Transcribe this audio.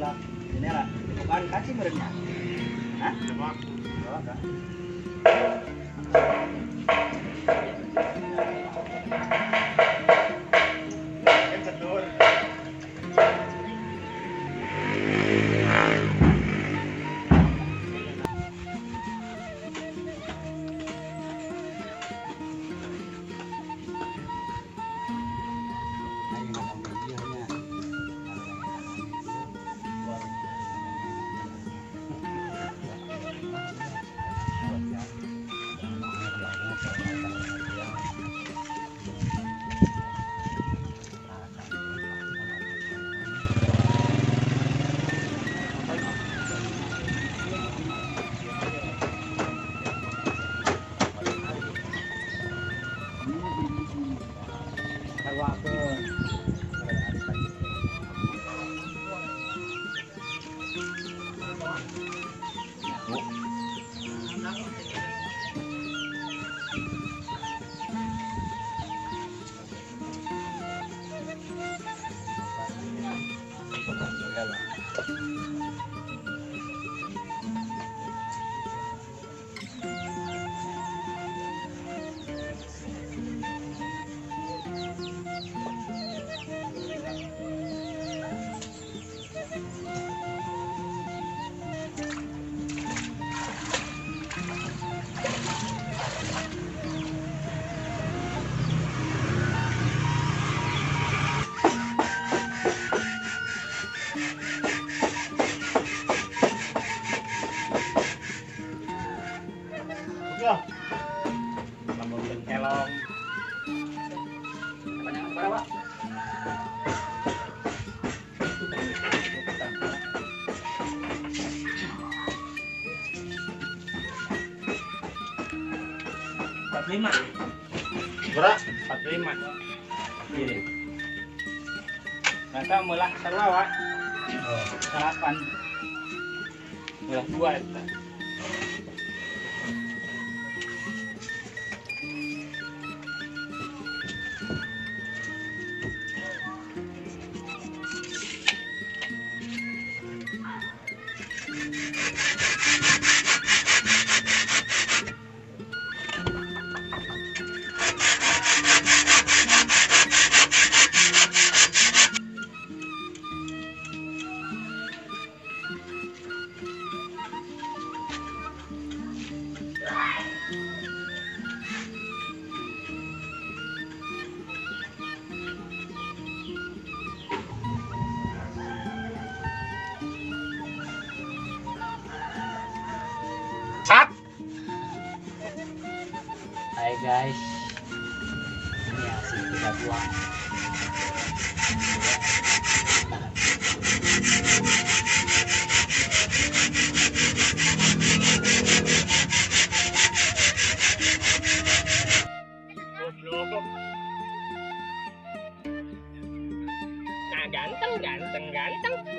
lah ini lah bukan kasih merenya hah Coba. oh enggak Cetur. Ya. Lamun kelong. Panjang berapa, Pak? lima Berat. 45 ini nanti mulah sarwa Pak Oh. sarapan mulah 2 itu Sat. Hai guys, ini hasil kita buang. Nah, ganteng.